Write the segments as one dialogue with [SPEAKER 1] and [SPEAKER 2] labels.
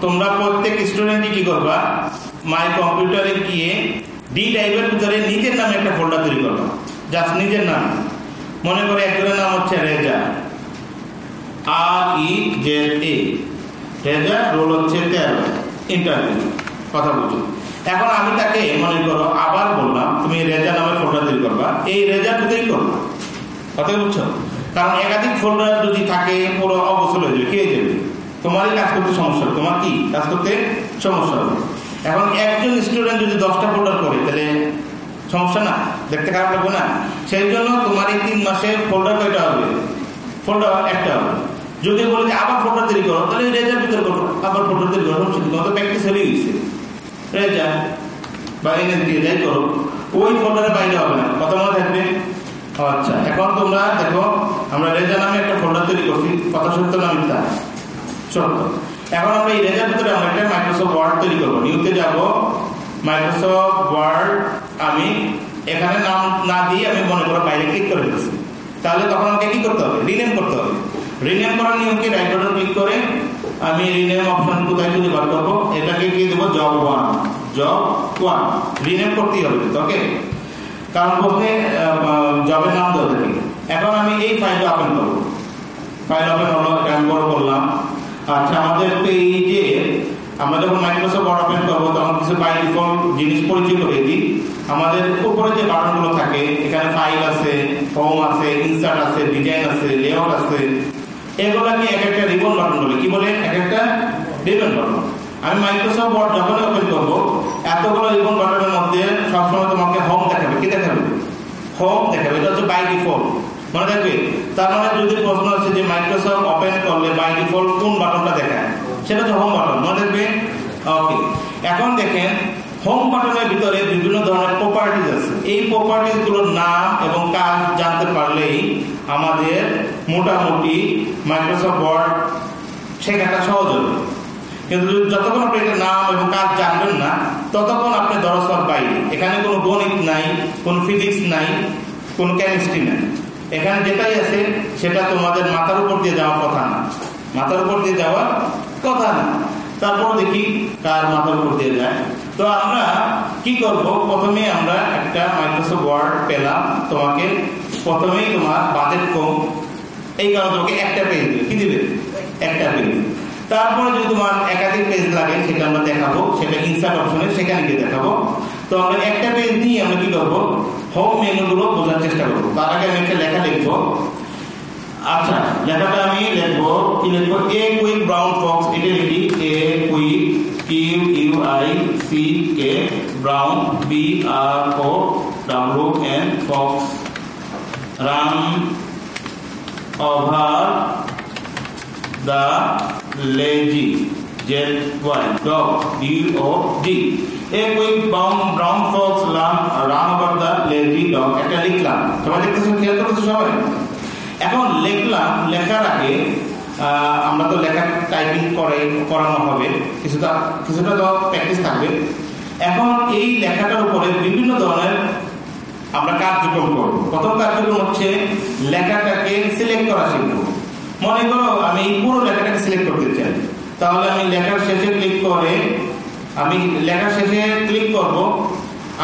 [SPEAKER 1] তোমরা প্রত্যেক স্টুডেন্টই কি করবা, মাই কম্পিউটারে গিয়ে ডি ড্রাইভের ভিতরে নিজের নামে একটা ফোল্ডার তৈরি করবা, জাস্ট নিজের নাম। মনে করে একজনের নাম হচ্ছে রেজা, REZA, রেজা, রোল হচ্ছে 13, ইন্টারভিউ, কথা বুঝো। এখন আমি তাকে মনে করো আবার বললাম তুমি রেজা নামে ফোল্ডার তৈরি করবা, এই রেজার ভিতরেই করবা, কথা বুঝছো? কারণ একাধিক ফোল্ডার যদি থাকে পুরো অবসর হয়ে যাবে, কি হয়ে যাবে, তোমারই কাজ করতে সমস্যা হবে, তোমার কি কাজ করতে সমস্যা হবে। এখন একজন স্টুডেন্ট যদি 10টা ফোল্ডার করে তাহলে সমস্যা না, দেখতে খারাপ লাগবে না? সেই জন্য তোমার এই 3 মাসে ফোল্ডার কয়টা হবে, ফোল্ডার একটা হবে। যদি বলে যে আবার ফোল্ডার তৈরি করো, তাহলে রেজার ভিতরে করো, আবার ফোল্ডার তৈরি করো, তোমার তো প্র্যাকটিস হয়ে গেছে, রেজা বা NS যাই করো, ওই ফোল্ডারের বাইরে হবে না, কথা মনে থাকবে। আচ্ছা, এখন তোমরা দেখো আমরা রেজা নামে একটা ফোল্ডার তৈরি করছি, কথা সত্য না মিথ্যা? সত্য। এখন আমরা এই রেজার ভিতরে আমরা একটা মাইক্রোসফট ওয়ার্ড তৈরি করবো, নিউতে যাব, মাইক্রোসফট ওয়ার্ড, আমি এখানে নাম না দিয়ে আমি মনে করো বাইরে ক্লিক করে দিচ্ছি, তাহলে তখন আমাকে কি করতে হবে, রিনেম করতে হবে। রিনেম করার নিয়ম কি, রাইট বাটন ক্লিক করে আমি রিনেম অপশন কোথায় খুঁজে বার করবো, এটাকে কি দেবো, জব 1, রিনেম করতেই হবে, ওকে? কারণ বলতে জবের নাম দেওয়া থাকে। এখন আমি এই ফাইলটা ওপেন করবো, ফাইল ওপেন হলো, আমি বড় করলাম। আচ্ছা, আমাদের পেজে আমরা যখন মাইক্রোসফট ওয়ার্ড ওপেন করবো তখন কিছু বাই ডিফল্ট জিনিস পরিচয় করে দিই। আমাদের উপরে যে বাটনগুলো থাকে, এখানে ফাইল আছে, হোম আছে, ইনসার্ট আছে, ডিজাইন আছে, লেআউট আছে, এগুলাকে এক একটা রিবন বাটন বলে। কি বলে? এক একটা রিবন বাটন। আমি মাইক্রোসফট ওয়ার্ড যখন ওপেন করবো এতগুলো রিবন বাটনের মধ্যে সবসময় তোমাকে হোম দেখাবে। কি দেখাবে? হোম দেখাবে। এটা হচ্ছে বাই ডিফল্ট, মনে থাকবে। তার মানে যদি প্রশ্ন আছে যে মাইক্রোসফট ওপেন করলে বাই ডিফল্ট কোন বাটনটা দেখায়, সেটা হচ্ছে হোম বাটন, মনে থাকবে। ওকে, এখন দেখেন হোম বাটনের ভিতরে বিভিন্ন ধরনের প্রপার্টিজ আছে। এই প্রপার্টিজ গুলোর নাম এবং কাজ জানতে পারলেই আমাদের মোটামুটি মাইক্রোসফট ওয়ার্ড শেখাটা সহজ হবে। কিন্তু যতক্ষণ আপনি এটা নাম এবং কাজ জানবেন না ততক্ষণ আপনি দরসর বাইরে। এখানে কোনো গণিত নাই, কোনো ফিজিক্স নাই, কোনো কেমিস্ট্রি নাই। এখানে যেটাই আছে সেটা তোমাদের মাথার উপর দিয়ে যাওয়ার কথা না, মাথার উপর দিয়ে যাওয়ার কথা না। তারপর দেখি কার মাথার উপর দিয়ে যায়। তো আমরা কি করব, প্রথমে আমরা একটা মাইক্রোসফট ওয়ার্ড পেলাম, তোমাকে প্রথমেই তোমার বাজেট কম, এই কারণে তোমাকে একটা পেজ দিবে। কি দিবে? একটা পেজ। তারপরে যদি তোমার একাধিক পেজ লাগে সেটা আমরা দেখাবো, সেটা ইনসার্ট অপশনে সেখানে গিয়ে দেখাবো। তো আমরা একটা পেজ নিয়ে আমরা কি করবো, হোম মেনুগুলো বোঝার চেষ্টা করবো। তার আগে আমি একটা লেখা লিখবো। আচ্ছা, লেখাটা আমি লিখবো, কি লিখবো, এ কুইক ব্রাউন ফক্স। এটা লিখি a quick, QUICK, brown, BROWN, Fox, run over the lazy, ZY, dog, DOG. A quick brown fox run over the lazy dog. এটা লিখলাম, তোমরা দেখতেছো, খেয়াল করতেছো সবাই? এখন লিখলাম, লেখার আগে আমরা তো লেখা টাইপিং করানো হবে, কিছুটা তো প্র্যাকটিস থাকবে। এখন এই লেখাটার উপরে বিভিন্ন ধরনের আমরা কার্যক্রম করবো। প্রথম কার্যক্রম হচ্ছে লেখাটাকে সিলেক্ট করা শিখবো। মনে করো আমি পুরো লেখাটাকে সিলেক্ট করতে চাই, তাহলে আমি লেখার শেষে ক্লিক করে, আমি লেখার শেষে ক্লিক করব।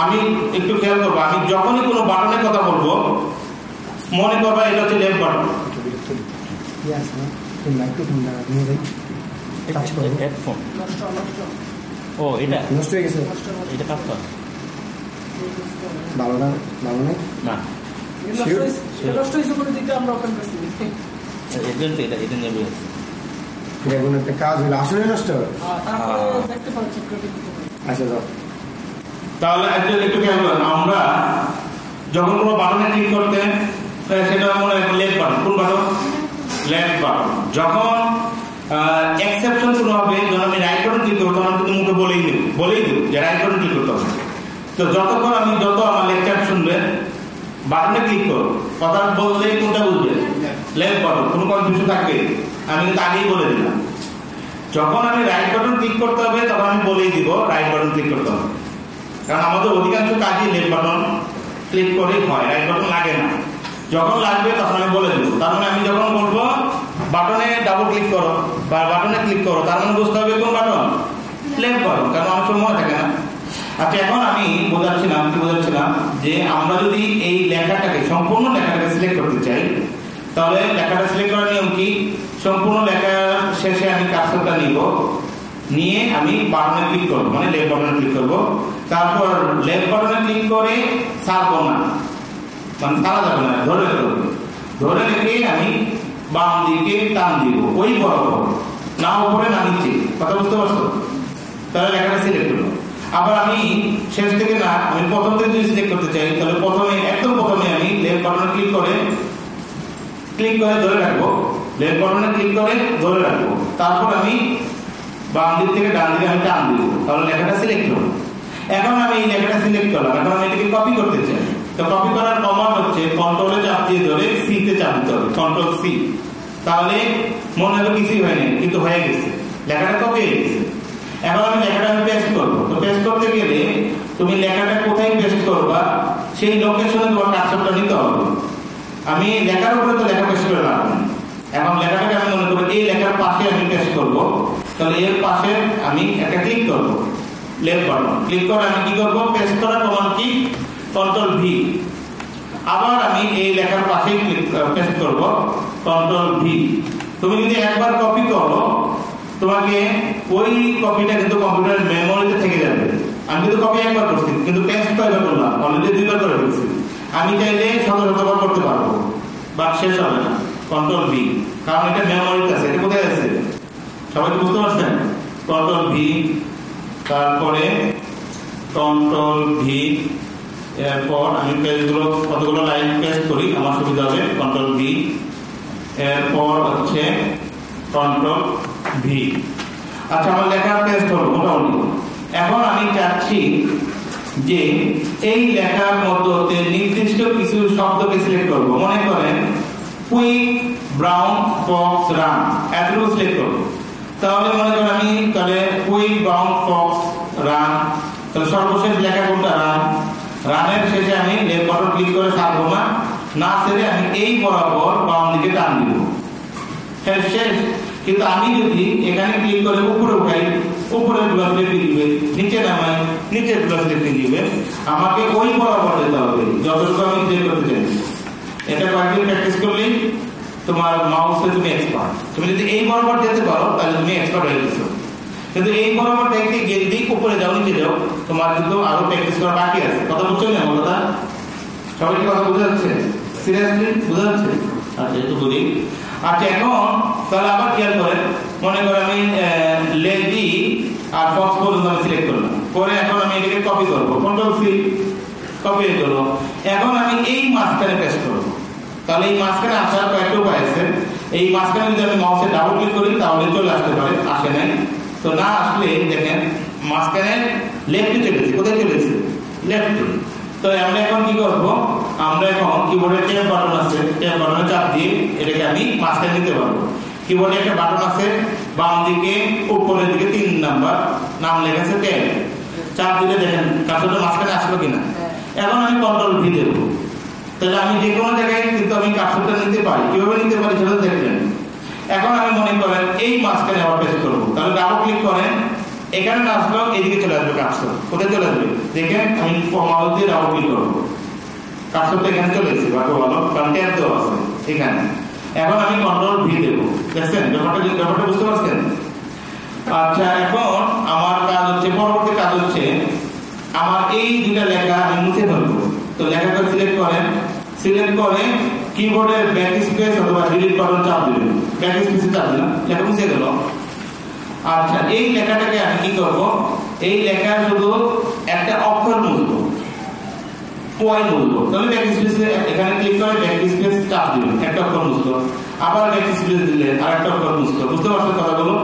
[SPEAKER 1] আমি একটু খেয়াল করবো, আমি যখনই কোনো বাটনের কথা বলবো মনে করবা এটা হচ্ছে লেফট বাটন। ও এটা নষ্ট হয়ে গেছে, এটা কাটতে হবে। ভালো না, ভালো না, না নষ্ট হয়েছে বলে দিতে আমরা ওপেন করছি। এটা নেবে, এটা কোনো একটা কাজ হলো, আসলে নষ্ট হয়। আচ্ছা, তাহলে একটু খেয়াল করেন, আমরা যখন কোনো বাটনে ক্লিক করতে সেটা মনে হয় লেফট বাটন। কোন বাটন? Left button. যখন এক্সেপশন কোনো হবে, যখন আমি রাইট বাটন ক্লিক করবো তখন কিন্তু মুখে বলেই দেব যে রাইট বাটন ক্লিক করতে হবে। তো যতক্ষণ আমি আমার লেকচার শুনবে বাটনে ক্লিক করো, কথা বললেই কোনটা বুঝবে, লেফট বাটন, কোনো কনফিউশন থাকবে। আমি কিন্তু আগেই বলে দিলাম, যখন আমি রাইট বাটন ক্লিক করতে হবে তখন আমি বলেই দিব রাইট বাটন ক্লিক করতে হবে। কারণ আমাদের অধিকাংশ কাজই লেফট বাটন ক্লিক করেই হয়, রাইট বাটন লাগে না। যখন লাগবে তখন আমি বলে দেবো। তার মানে আমি যখন বলবো বাটনে ডাবল ক্লিক করো বা বাটনে ক্লিক করো, তার মানে বুঝতে হবে কোন বাটন, পারো, কারণ অনেক সময় থাকে না। আচ্ছা, এখন আমি বোঝাচ্ছিলাম যে আমরা যদি এই লেখাটাকে সম্পূর্ণ লেখাটাকে সিলেক্ট করতে চাই, তাহলে লেখাটা সিলেক্ট করার নিয়ম কি? সম্পূর্ণ লেখার শেষে আমি কার্সরটা নিয়ে আমি বাটনে ক্লিক করবো, মানে লেফট বাটনে ক্লিক করবো। তারপর লেফট বাটনে ক্লিক করে ছাড়বো না, মানে ছাড়া যাবে না, ধরে রেখে আমি বাম দিকে টান দিব, ওই বরাবর, না উপরে না নিচে। কথা বুঝতে পারছো? তাহলে লেখাটা সিলেক্ট করবো। আবার আমি শেষ থেকে না, আমি প্রথম থেকে যদি সিলেক্ট করতে চাই, তাহলে একদম প্রথমে আমি লেফট বাটনে ক্লিক করে ধরে রাখবো, লেফট বাটনে ক্লিক করে ধরে রাখবো। তারপর আমি বাম দিক থেকে ডান দিকে আমি টান দিব, তাহলে লেখাটা সিলেক্ট হলো। এখন আমি এই লেখাটা সিলেক্ট করলাম, এখন আমি এটাকে কপি করতে চাই। তো কপি করার কমান্ড হচ্ছে কন্ট্রোলে চাপ দিয়ে ধরে সি তে চাপ দিতে হবে, কন্ট্রোল সি। তাহলে মনে হলো কিছুই হয়নি, কিন্তু হয়ে গেছে, লেখাটা কপি হয়ে গেছে। এখন আমি লেখাটা পেস্ট করবো। তো পেস্ট করতে গেলে তুমি লেখাটা কোথায় পেস্ট করবা সেই লোকেশনে তোমার কার্সরটা নিতে হবে। আমি লেখার উপরে তো লেখা পেস্ট করে রাখবো। এখন লেখাটাকে আমি মনে করবো এই লেখার পাশে আমি পেস্ট করবো, তাহলে এর পাশে আমি একটা ক্লিক করবো, লেফট বাটন ক্লিক করে আমি কি করবো, পেস্ট করার কমান্ড কি, কন্ট্রোল ভি। আবার আমি এই লেখার পাশে পেস্ট করবো, কন্ট্রোল ভি। তুমি যদি একবার কপি করো, তোমাকে ওই কপিটা কিন্তু কম্পিউটারের মেমোরিতে থেকে যাবে। আমি কিন্তু কপি একবার করছি, কিন্তু পেস্ট কয়বার করলাম, অলরেডি 2বার করে ফেলছি। আমি চাইলে শতবার করতে পারবো, বাট শেষ হবে না। কন্ট্রোল ভি, কারণ এটা মেমোরিতে আছে। এটা কোথায় আছে সবাই তো বুঝতে পারছেন? কন্ট্রোল ভি, তারপরে কন্ট্রোল ভি, এরপর আমি পেজগুলো কতগুলো লাইন পেস্ট করি আমার সুবিধা হবে, কন্ট্রোল ভি, এরপর হচ্ছে কন্ট্রোল ভি। আচ্ছা, আমার লেখা পেস্ট হলো মোটামুটি। এখন আমি চাচ্ছি যে এই লেখার মধ্যে নির্দিষ্ট কিছু শব্দকে সিলেক্ট করব। মনে করেন কুইক ব্রাউন ফক্স রান, এতটুকু সিলেক্ট করবো। তাহলে মনে করেন আমি তাহলে কুইক ব্রাউন ফক্স রান, তাহলে সর্বশেষ লেখা কোনটা, রান। রানের শেষে আমি লেফট বাটন ক্লিক করে ছাড়বো না ছেড়ে আমি এই বরাবর বাম দিকে টান দিব, শেষ। কিন্তু আমি যদি এখানে ক্লিক করে উপরে উঠাই, উপরে প্লাস লিখে দিবে, নিচে নামাই, নিচে প্লাস লিখে দিবে। আমাকে ওই বরাবর যেতে হবে যতটুকু আমি সিলেক্ট করতে চাই। এটা কয়েকদিন প্র্যাকটিস করলেই তোমার মাউসে তুমি এক্সপার্ট। তুমি যদি এই বরাবর যেতে পারো তাহলে তুমি এক্সপার্ট হয়ে গেছো। কিন্তু এই বরাবর দেখতে গিয়ে যদি উপরে যাও নিচে যাও, তোমার কিন্তু আরো প্র্যাকটিস করা বাকি আছে। কথা বুঝছো না আমার কথা? সবাই কি কথা বুঝতে যাচ্ছে? সিরিয়াসলি বুঝা যাচ্ছে? আচ্ছা, একটু বলি। আচ্ছা, এখন তাহলে আবার খেয়াল করেন, মনে করে আমি লেডি আর ফক্স পর্যন্ত আমি সিলেক্ট করলাম, পরে এখন আমি এটাকে কপি করবো, কন্ট্রোল সি, কপি করবো। এখন আমি এই মাঝখানে পেস্ট করবো। তাহলে এই মাঝখানে আসার কয়েকটা উপায় আছে। এই মাঝখানে যদি আমি মাউসে ডাবল ক্লিক করি তাহলে চলে আসতে পারে, আসে নাই। তো না আসলে দেখেন মাঝখানে লেফটে চলেছে। কোথায় চলেছে? লেফটে। তো আমরা এখন কি করবো, আমরা এখন কিবোর্ডে ট্যাব বাটন আছে, ট্যাব বাটনে চাপ দিয়ে এটাকে আমি মাঝখানে নিতে পারবো। কিবোর্ডে একটা বাটন আছে বাম দিকে উপরের দিকে 3 নাম্বার নাম লেখা আছে ট্যাব, চাপ দিলে দেখেন কার্সরটা মাঝখানে আসলো কিনা। এখন আমি কন্ট্রোল ভি দেব, তাহলে আমি যে কোনো জায়গায় কিন্তু আমি কার্সরটা নিতে পারি। কিভাবে নিতে পারি সেটা দেখলেন। এখন আমি মনে করেন এই মাঝখানে আবার পেস্ট করবো, তাহলে ডাবল ক্লিক করেন, এখানে না আসলো এদিকে চলে আসবে কার্সর। কোথায় চলে আসবে দেখেন, আমি মাউস দিয়ে ডাবল ক্লিক করবো, কার্সরটা এখানে চলে এসেছে। ভালো কারণ ট্যাব দেওয়া আছে এখানে। এখন আমি কন্ট্রোল ভি দেবো, দেখছেন ব্যাপারটা বুঝতে পারছেন? আচ্ছা, এখন আমার কাজ হচ্ছে, পরবর্তী কাজ হচ্ছে আমার এই দুটা লেখা আমি মুছে ফেলবো। তো লেখাটা সিলেক্ট করেন, সিলেক্ট করে কিবোর্ডের ব্যাক স্পেস অথবা ডিলিট বাটন চাপ দিবেন। ব্যাক স্পেসে চাপ দিলাম, লেখা মুছে গেল। আচ্ছা, এই লেখাটাকে আমি কি করব, এই লেখা শুধু একটা অক্ষর মুছবো, ওয়াই মুছবো। তাহলে ব্যাক স্পেসে এখানে ক্লিক করে ব্যাক স্পেস চাপ দিবেন, একটা অক্ষর মুছলো। আবার ব্যাক স্পেস দিলে আরেকটা অক্ষর মুছলো। বুঝতে পারছেন কথাগুলো?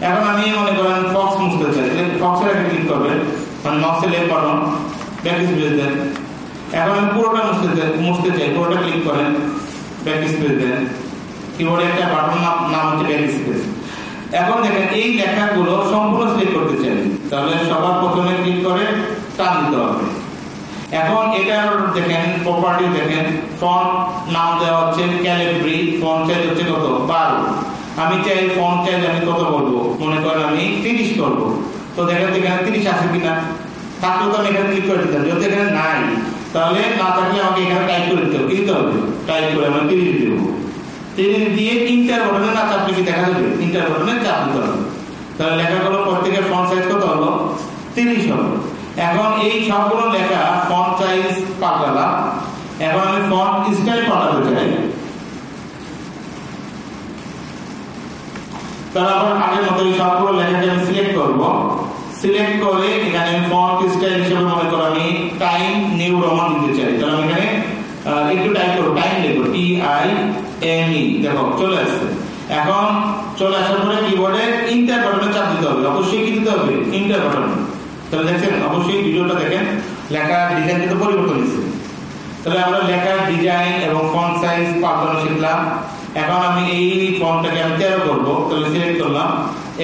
[SPEAKER 1] এখন আমি মনে করেন ফক্স মুছতে চাই, ফক্সের একটা ক্লিক করবেন, মানে মাউসের লেফট বাটন ব্যাক স্পেস দেন। এখন আমি পুরোটা মুছতে চাই, পুরোটা ক্লিক করেন, ব্যাক স্পেস দেন। কিবোর্ডে একটা বাটন নাম হচ্ছে ব্যাক স্পেস। এখন দেখেন এই লেখাগুলো সম্পূর্ণ সিলেক্ট করতে চাই, তাহলে সবার প্রথমে ক্লিক করে টান দিতে হবে। এখন এটার দেখেন প্রপার্টি দেখেন, ফন্ট নাম দেওয়া হচ্ছে ক্যালিব্রি, ফন্ট সাইজ হচ্ছে কত 12। আমি চাই ফন্ট সাইজ আমি কত বলবো, মনে করেন আমি 30 করবো। তো দেখেন এখানে 30 আছে কিনা, থাকলে তো আমি এখানে ক্লিক করে দিতাম। যদি এখানে নাই তাহলে না থাকলে আমাকে এখানে টাইপ করে দিতে হবে, কি দিতে হবে, টাইপ করে আমি 30 দেব। 30 দিয়ে ইন্টার বাটনে না চাপলে কি দেখা যাবে, ইন্টার বাটনে চাপ দিতে হবে। তাহলে লেখাগুলো প্রত্যেকের ফন্ট সাইজ কত হলো, 30 হলো। এখন এই সবগুলো লেখা ফন্ট সাইজ পাল্টালাম। এখন আমি ফন্ট স্টাইল পাল্টাতে চাই। তারপর আগের মতো এই সবগুলো লেখাকে আমি সিলেক্ট করব। সিলেক্ট করে এখানে ফন্ট স্টাইল হিসেবে মনে করো আমি টাইম নিউ রোমান দিতে চাই। তাহলে আমি এখানে একটু টাইপ করব, টাইম লিখব, TIME, দেখো চলে আসছে। এখন চলে আসার পরে কিবোর্ডে ইন্টার বাটনে চাপ দিতে হবে। অবশ্যই কি দিতে হবে, ইন্টার বাটন। তাহলে দেখেন অবশ্যই ভিডিওটা দেখেন, লেখার ডিজাইন কিন্তু পরিবর্তন হয়েছে। তাহলে আমরা লেখার ডিজাইন এবং ফন্ট সাইজ পাল্টানো শিখলাম। এখন আমি এই ফন্টটাকে আমি 13 করব। তাহলে সিলেক্ট করলাম,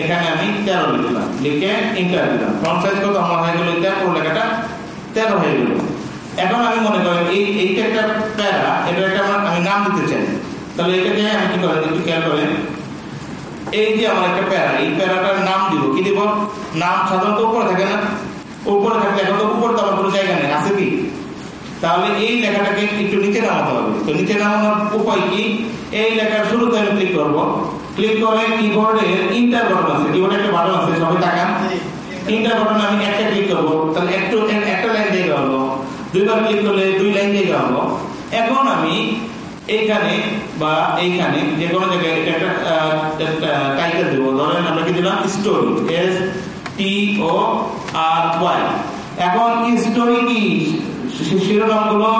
[SPEAKER 1] এখানে আমি 13 লিখলাম, লিখে এন্টার দিলাম। ফন্ট সাইজ কত আমার হয়ে গেল, এটা পুরো লেখাটা 13 হয়ে গেল। এখন আমি মনে করি এইটা একটা প্যারা, এটা একটা আমি নাম দিতে চাই। তাহলে এটাকে আমি কি করেন, একটু খেয়াল করেন, এই যে আমার একটা প্যারা, এই প্যারাটার নাম দিব, কি দিব, নাম সাধারণত উপরে থাকে না, উপরে থাকলে এখন তো উপরে তো আমার কোনো জায়গা নেই, আছে কি? তাহলে এই লেখাটাকে একটু নিচে নামাতে হবে। তো নিচে নামানোর উপায় কি, এই লেখার শুরুতে আমি ক্লিক করব। ক্লিক করে কিবোর্ডে ইন্টার বাটন আছে, কিবোর্ডে একটা বাটন আছে, সবাই তাকান। ইন্টার বাটনে আমি একটা ক্লিক করব, তাহলে একটা লাইন জায়গা হলো। দুইবার ক্লিক করলে 2 লাইন জায়গা হলো। এখন আমি এইখানে বা এইখানে যে কোনো জায়গায় এটা একটা টাইটেল দেব। ধরেন আমরা কি দিলাম, স্টোরি, STORY। এখন স্টোরি কি শিরোনামগুলো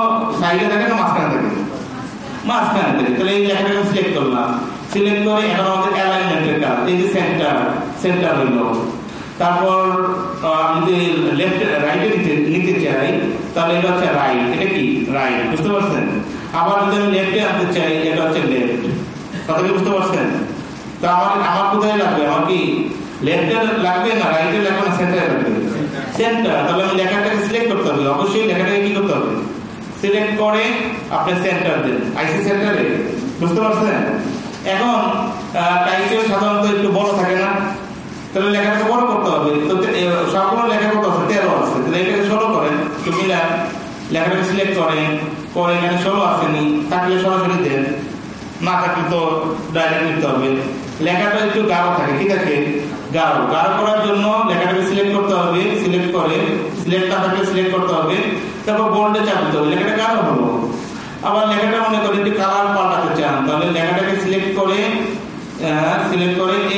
[SPEAKER 1] সাইডে থাকে না মাঝখানে থাকে, মাঝখানে থাকে। তাহলে এই লেখাটাকে সিলেক্ট করলাম। সিলেক্ট করে এখন আমাদের অ্যালাইনমেন্টের কাজ, এই যে সেন্টার হইল। তারপর আমি যদি লেফট রাইটে নিতে চাই তাহলে এটা হচ্ছে রাইট, এটা কি রাইট, বুঝতে পারছেন? আবার যদি আমি লেফটে আনতে চাই এটা হচ্ছে লেফট, কথা কি বুঝতে পারছেন? তো আমার কোথায় লাগবে, আমার কি লেফটে লাগবে না রাইটে লাগবে না সেন্টারে লাগবে, সেন্টার। তাহলে আমি লেখাটাকে সিলেক্ট করতে হবে, অবশ্যই লেখাটাকে কি করতে হবে, সিলেক্ট করে আপনি সেন্টার দেন, আইসি সেন্টারে, বুঝতে পারছেন? এখন টাইটেল সাধারণত একটু বড় থাকে না, তাহলে লেখাটাকে বড় করতে হবে। তো সবগুলো লেখা কত আছে, 13 আছে। তাহলে এটাকে 16 করেন, একটু মিলান, লেখাটাকে সিলেক্ট করেন, করে এখানে 16 আসেনি, থাকলে সরাসরি দেন, না থাকলে তো ডাইরেক্ট নিতে হবে। লেখাটা একটু গাঢ় থাকে, কি থাকে, গাঢ় করার জন্য লেখাটাকে সিলেক্ট করতে হবে। সিলেক্ট করে, সিলেক্ট না থাকলে সিলেক্ট করতে হবে, তারপর বোল্ডে চাপ দিতে হবে, লেখাটা গাঢ় হলো। আবার লেখাটা মনে করেন একটু কালার পাল্টাতে চান, তাহলে লেখাটাকে সিলেক্ট করে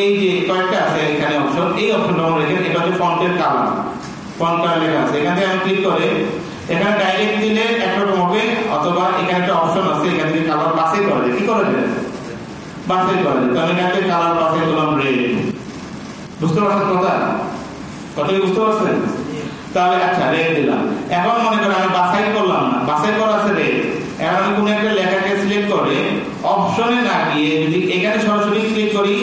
[SPEAKER 1] এই যে কয়েকটা আছে এখানে অপশন, এই অপশনটা আমরা রেখে, এটা হচ্ছে ফন্টের কালার, ফন্ট কালার লেখা আছে, এখান থেকে আমি ক্লিক করে এখানে ডাইরেক্ট দিলে একরকম হবে, অথবা এখানে একটা অপশন আছে, এখান থেকে কালার বাছাই করে দেয়, কি করে দেয়, বাছাই করে দেয়। তাহলে এখান থেকে কালার বাছাই করলাম রেড, বুঝতে পারছেন কথা কি বুঝতে পারছেন? তাহলে আচ্ছা রেড দিলাম। এখন মনে করেন আমি বাছাই করলাম না, বাছাই করা আছে রেড। এখন আমি কোনো একটা লেখাকে সিলেক্ট করে অপশনে না গিয়ে যদি এখানে সরাসরি ক্লিক করি,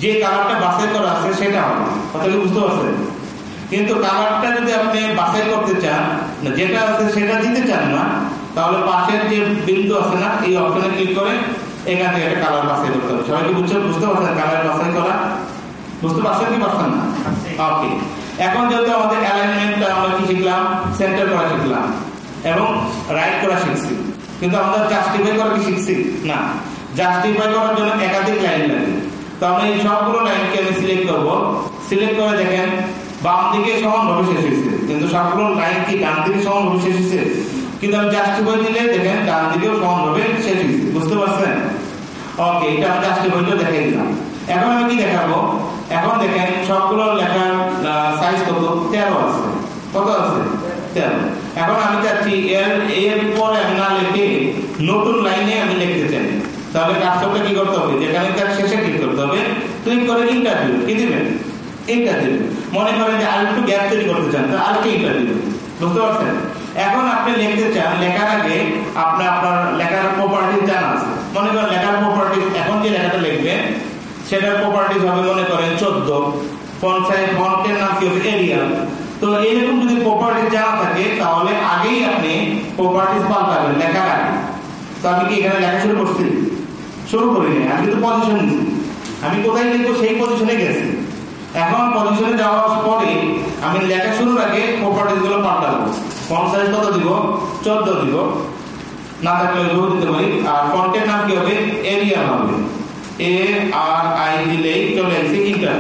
[SPEAKER 1] যে কালারটা বাছাই করা আছে সেটা হবে, কথা কি বুঝতে পারছেন? কিন্তু কালারটা যদি আপনি বাছাই করতে চান, যেটা আছে সেটা দিতে চান না, তাহলে পাশের যে বিন্দু আছে না, এই অপশনে ক্লিক করে এখান থেকে একটা কালার বাছাই করতে হবে। সবাই কি বুঝতে পারছেন কালার বাছাই করা? বুঝতে পারছেন কি পারছেন না? ওকে। এখন যেহেতু আমাদের অ্যালাইনমেন্টটা আমরা কি শিখলাম, সেন্টার করা শিখলাম এবং রাইট করা শিখছি, কিন্তু আমরা জাস্টিফাই করা কি শিখছি না। জাস্টিফাই করার জন্য একাধিক লাইন লাগে। তো আমরা এই সবগুলো লাইনকে আমি সিলেক্ট করব। সিলেক্ট করে দেখেন বাম দিকে সমানভাবে শেষ হয়েছে, কিন্তু সবগুলো লাইন কি ডান দিকে সমানভাবে শেষ হয়েছে, কিন্তু আমি জাস্টিফাই দিলে দেখেন ডান দিকেও সমানভাবে শেষ হয়েছে, বুঝতে পারছেন? ওকে, এটা আমি জাস্টিফাইটা দেখাই দিলাম। এখন আমি কি দেখাবো, এখন দেখেন সবগুলো লেখার সাইজ কত, 13 আছে, কত আছে 13। এখন আমি চাচ্ছি এর পরে আমি না লিখে নতুন লাইনে আমি লিখতে চাই, তাহলে কাজটা কি করতে হবে, যেখানে তার শেষে ক্লিক করতে হবে, ক্লিক করে ইন্টার দিবেন, কি দিবেন, ইন্টার দিবেন। মনে করেন যে আরেকটু গ্যাপ তৈরি করতে চান, তাহলে আরেকটু ইন্টার দিবেন, বুঝতে পারছেন? এখন আপনি লিখতে চান, লেখার আগে আপনার লেখার প্রপার্টিজ জানা আছে। মনে করেন লেখার প্রপার্টিজ, এখন যে লেখাটা লিখবেন সেটার প্রপার্টিজ হবে মনে করেন 14, ফন্ট সাইজ, ফন্টের নাম কি হবে এরিয়াল। তো এইরকম যদি প্রপার্টিজ জানা থাকে তাহলে আগেই আপনি প্রপার্টিজ পাল্টাবেন লেখার আগে। তো আমি কি এখানে লেখা শুরু করিনি, আমি কিন্তু পজিশন নিচ্ছি, আমি কোথায় লিখবো সেই পজিশনে গেছি। এখন পজিশনে যাওয়ার পরে আমি লেখা শুরুর আগে প্রপার্টিজ গুলো পাল্টাবো। ফন্ট সাইজ কত দিব? 14 দিব, না থাকলে ওইভাবে দিতে পারি। আর ফন্টের নাম কি হবে? এরিয়াল হবে, ARI দিলেই চলে আসছে ইন্টার।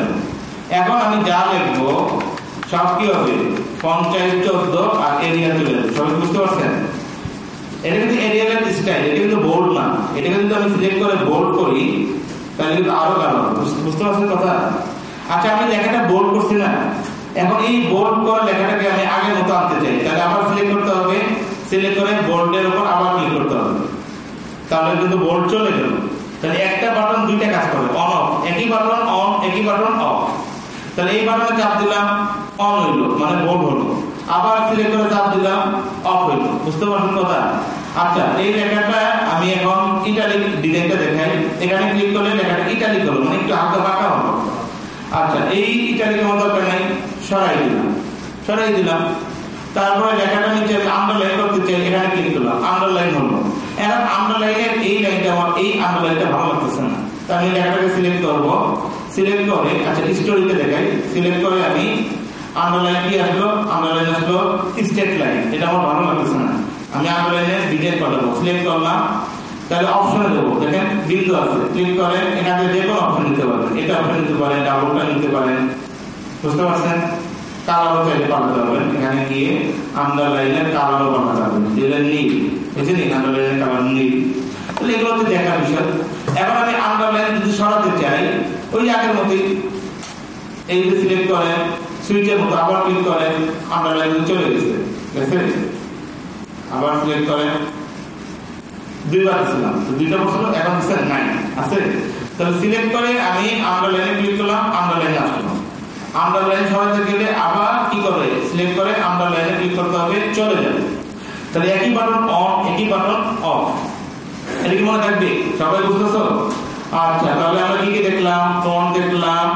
[SPEAKER 1] এখন আমি যা লিখবো সব কি হবে? ফন্ট সাইজ 14 আর এরিয়া চলে যাবে। সবাই বুঝতে পারছেন? এটা কিন্তু এরিয়ালের স্টাইল, এটা কিন্তু বোল্ড না। এটা কিন্তু আমি সিলেক্ট করে বোল্ড করি তাহলে কিন্তু আরো ভালো হবে। বুঝতে পারছেন কথা? আচ্ছা, আমি লেখাটা বোল্ড করছি না, এখন এই বোল্ড করা লেখাটাকে আমি আগের মতো আনতে চাই, তাহলে আবার সিলেক্ট করতে হবে। সিলেক্ট করে বোল্ডের উপর আবার ক্লিক করতে হবে, তাহলে কিন্তু বোল্ড চলে গেল। তাহলে একটা বাটন দুইটা কাজ করে, অন অফ। একই বাটন অন, একই বাটন অফ। তাহলে এই বাটনে চাপ দিলাম, অন হইলো, মানে বোল্ড হলো। আবার সিলেক্ট করে চাপ দিলাম, অফ হইলো। বুঝতে পারছেন কথা? আচ্ছা, এই লেখাটা আমি এখন ইটালিক ডিজাইনটা দেখাই। এখানে ক্লিক করলে লেখাটা ইটালিক হলো, মানে একটু হালকা বাঁকা হলো। আচ্ছা, এই ইটালিকের মতো দরকার নাই, সরাই দিলাম। তারপরে লেখাটা নিচে আন্ডারলাইন করতে চাই, এখানে ক্লিক করলাম, আন্ডারলাইন হলো। এখন আন্ডারলাইনের এই লাইনটা আমার, এই আন্ডারলাইনটা ভালো লাগতেছে না, তাই আমি লেখাটাকে সিলেক্ট করব। সিলেক্ট করে, আচ্ছা স্টোরিতে দেখাই, সিলেক্ট করে আমি আন্ডারলাইন কি আসলো? আন্ডারলাইন আসলো স্ট্রেট লাইন। এটা আমার ভালো লাগতেছে না, আমি আন্ডারলাইনের ডিজাইন পাঠাবো। সিলেক্ট করলাম, তাহলে অপশনে দেবো, দেখেন বিন্দু আছে, ক্লিক করেন, এখানে যে কোনো অপশন নিতে পারেন। এটা অপশন নিতে পারেন, ডাবলটা নিতে পারেন। বুঝতে পারছেন? কালারও চাইলে পাল্টাতে পারবেন, এখানে গিয়ে আন্ডারলাইনের কালারও পাল্টাতে পারবেন। যেটা নীল, বুঝছেন? আন্ডারলাইনের কালার নীল। তাহলে এগুলো হচ্ছে দেখার বিষয়। এখন আমি আন্ডারলাইন যদি সরাতে চাই, ওই আগের মতোই এই যে সিলেক্ট করেন, সুইচের মতো আবার ক্লিক করেন, আন্ডারলাইন চলে গেছে। আবার সিলেক্ট করেন, দুইবার দিলাম, দুইটা বছর এখন দিচ্ছেন নাই আছে। তাহলে সিলেক্ট করে আমি আন্ডারলাইনে ক্লিক করলাম, আন্ডারলাইনে আসলাম। আন্ডারলাইন সরাতে গেলে আবার কি করবে? সিলেক্ট করে আন্ডারলাইনে ক্লিক করতে হবে, চলে যাবে। তাহলে একই বাটন অন, একই বাটন অফ। এটা কি মনে থাকবে? সবাই বুঝতেছো? আচ্ছা, তাহলে আমরা কি কি দেখলাম? ফন্ট দেখলাম,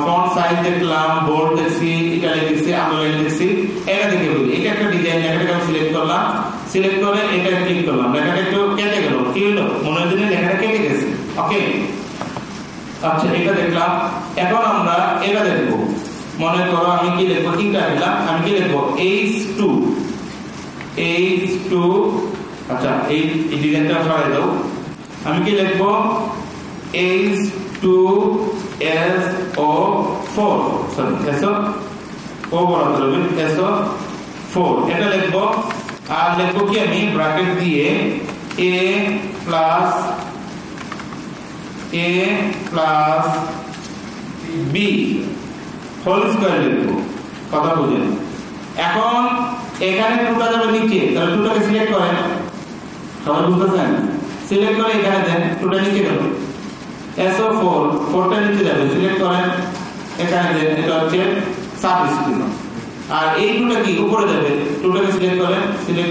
[SPEAKER 1] ফন্ট সাইজ দেখলাম, বোল্ড দেখছি, ইটালিক দেখছি, আন্ডারলাইন দেখছি। এটা দেখে বলি, এটা একটা ডিজাইন, লেখাটাকে আমি সিলেক্ট করলাম। সিলেক্ট করে এটা ক্লিক করলাম, লেখাটা একটু কেটে গেল। কি হলো? মনে হয় লেখাটা কেটে গেছে। ওকে, আচ্ছা এটা দেখলাম। এখন আমরা এটা দেখবো। মনে করো আমি কি লিখবো? তিনটা দিলাম, আমি কি লিখবো? H2। আচ্ছা, এই ডিজাইনটা সরাই দাও। আমি কি লিখবো? H2SO4, সরি SO4 বরাবর হবে, SO4 এটা লিখবো। আর লিখবো কি আমি ব্র্যাকেট দিয়ে A plus B whole square লিখবো। কথা বুঝেন? এখন এখানে টুটা যাবে নিচে, তাহলে টুটাকে সিলেক্ট করেন। সবাই বুঝতেছেন? সিলেক্ট করে এখানে দেন, টুটা নিচে যাবে, SO4 4টা নিচে যাবে, সিলেক্ট করেন, এখানে দেন, এটা হচ্ছে সাবস্ক্রিপ্ট। আর এই টুটা কি উপরে যাবে, টুটাকে সিলেক্ট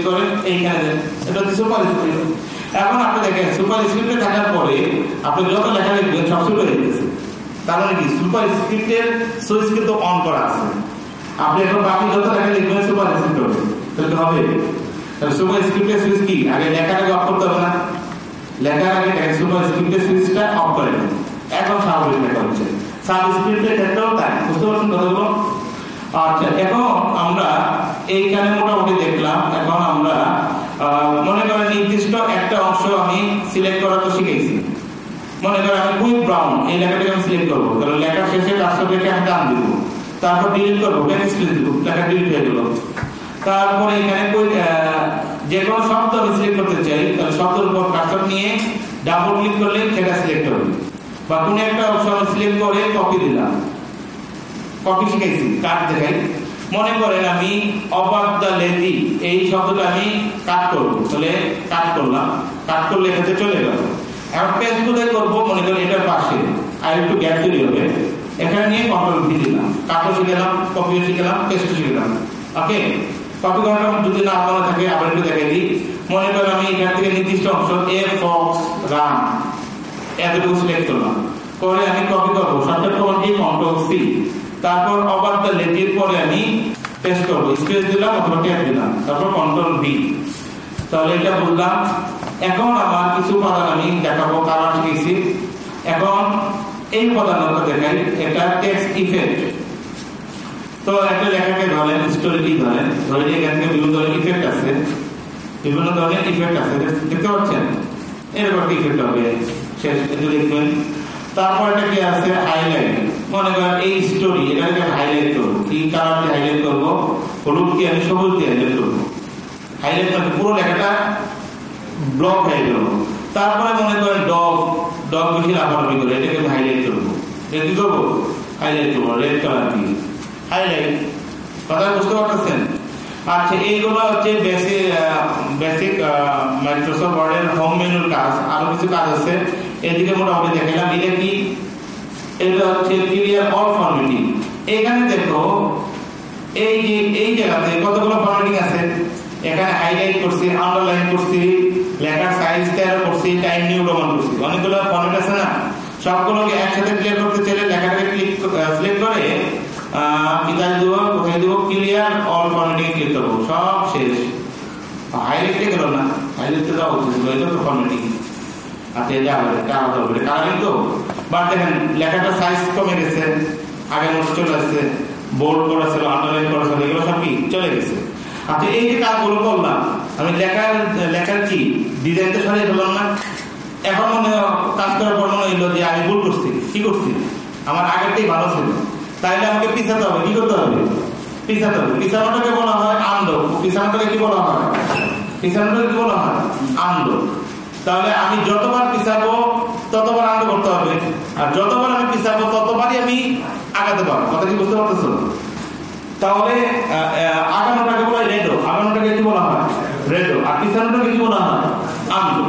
[SPEAKER 1] করে এইখানে দেন, এটা হচ্ছে সুপারস্ক্রিপ্ট। এখন আপনি দেখেন সুপারস্ক্রিপ্টে থাকার পরে আপনি যত লেখা লিখবেন সব ছোট হয়ে গেছে। তার মানে কি? সুপারস্ক্রিপ্টের সুইচ কিন্তু অন করা আছে। আপনি এখন বাকি যত লেখা লিখবেন সুপারস্ক্রিপ্ট হবে, তাহলে হবে। তাহলে সুপারস্ক্রিপ্টের সুইচ কি? আগে লেখাটাকে অফ করতে হবে না? লেখার আগে সুপারস্ক্রিপ্টের সুইচটা অফ করে দেন। এখন স্বাভাবিক লেখা হচ্ছে। সাবস্ক্রিপ্টের ক্ষেত্রেও তাই। বুঝতে পারছেন কথাগুলো? আচ্ছা, এখন আমরা এইখানে মোটামুটি দেখলাম। এখন আমরা মনে করেন নির্দিষ্ট একটা অংশ আমি সিলেক্ট করা তো শিখেছি। মনে করেন আমি কুইক ব্রাউন এই লেখাটাকে আমি সিলেক্ট করবো, কারণ লেখার শেষে রাষ্ট্রকে আমি টান দিব, তারপর ডিলিট করবো, ব্যাকস্পেস দিব, লেখা ডিলিট হয়ে গেল। তারপরে এখানে যে কোনো শব্দ আমি সিলেক্ট করতে চাই, তাহলে শব্দের উপর কার্সর নিয়ে ডাবল ক্লিক করলে সেটা সিলেক্ট হবে। বা কোনো একটা অংশ আমি সিলেক্ট করে কপি দিলাম, কপি শিখেছি, কাট দেখাই। মনে করেন আমি অবাক দা লেডি এই শব্দটা আমি কাট করবো, তাহলে কাট করলাম, কাট করলে এখানে চলে গেল। এখন পেস্ট কোথায় করবো? মনে করেন এটার পাশে আর একটু গ্যাপ তৈরি হবে, এখানে নিয়ে কন্ট্রোল ভি দিলাম, কাটও শিখলাম, কপিও শিখলাম, পেস্টও শিখলাম। ওকে, কপি করাটা যদি না মনে থাকে আবার একটু দেখাই দিই। মনে করেন আমি এখান থেকে নির্দিষ্ট অংশ এ ফক্স রান এতটুকু সিলেক্ট করলাম, করে আমি কপি করবো, শর্টকাট কমান্ড কি কন্ট্রোল সি। তারপর অবাক দা লেডির পরে আমি পেস্ট করবো, স্পেস দিলাম অথবা ট্যাব দিলাম, তারপর কন্ট্রোল ভি। তাহলে এটা বুঝলাম। এখন আমার কিছু উপাদান আমি দেখাবো, কালার শিখেছি। এখন এই উপাদানটা দেখাই, এটা টেক্সট ইফেক্ট। তো একটা লেখাকে ধরেন, স্টোরি কি ধরেন, ধরে এখান থেকে বিভিন্ন ধরনের ইফেক্ট আছে, বিভিন্ন ধরনের ইফেক্ট আছে, দেখতে পাচ্ছেন এরকম একটা ইফেক্ট হবে শেষ দেখবেন। তারপর এটা কি আছে, হাইলাইট। মনে করেন এই স্টোরি, এটাকে হাইলাইট করবো, কি কালার দিয়ে হাইলাইট করবো, হলুদ দিয়ে আমি সবুজ দিয়ে হাইলাইট করবো। হাইলাইট মানে পুরো লেখাটা ব্লক হয়ে গেল। তারপরে মনে করেন ডগ বেশি লাফালাফি করে, এটাকে আমি হাইলাইট করবো। এটা কি করবো, হাইলাইট করবো রেড কালার দিয়ে, হাইলাইট। কথা বুঝতে পারতেছেন? আচ্ছা, এইগুলো হচ্ছে বেসিক মাইক্রোসফট ওয়ার্ডের হোম মেনুর কাজ। আরো কিছু কাজ আছে, এদিকে মোটামুটি দেখালাম। এটা কি, এটা হচ্ছে ক্লিয়ার অল ফরম্যাটিং। এখানে দেখো এই জায়গাতে কতগুলো ফরম্যাটিং আছে। এখানে হাইলাইট করছি, আন্ডারলাইন করছি, লেখার সাইজ 13 করছি, টাইম নিউ রোমান করছি, অনেকগুলো ফরম্যাট আছে না। সবগুলোকে একসাথে ক্লিয়ার করতে চাইলে লেখাটাকে সিলেক্ট করে কোথায় দিব, ক্লিয়ার অল ফরম্যাটিং ক্লিক করবো, সব শেষ। হাইলাইটে গেল না, হাইলাইটে যাওয়া হচ্ছে, এটা তো ফরম্যাটিং। আচ্ছা, এটা আলাদা হবে, কালারিং তো। বা দেখেন লেখাটার সাইজ কমে গেছে, আগের মতো চলে আসছে, বোল্ড করা ছিল, আন্ডারলাইন করা ছিল, এগুলো সব কি চলে গেছে। আচ্ছা, এই যে কাজগুলো করলাম, আমি লেখার কি ডিজাইনটা সরিয়ে ফেললাম না। এখন মনে কাজ করার পর মনে হইলো যে আমি ভুল করছি। কি করছি, আমার আগেরটাই ভালো ছিল, তাইলে আমাকে পিছাতে হবে। কি করতে হবে, পিছাতে হবে। পিছানোটাকে বলা হয় আনলো। পিছানোটাকে কি বলা হয়, পিছানোটাকে কি বলা হয়, আনলো। তাহলে আমি যতবার পিছাবো ততবার আনলো করতে হবে, আর যতবার আমি পিছাবো ততবারই আমি আগাতে পারবো। কথা কি বুঝতে পারতেছো? তাহলে আগানোটাকে বলা হয় রেডো, আগানোটাকে কি বলা হয়, রেডো, আর পিছানোটাকে কি বলা হয়, আনলো।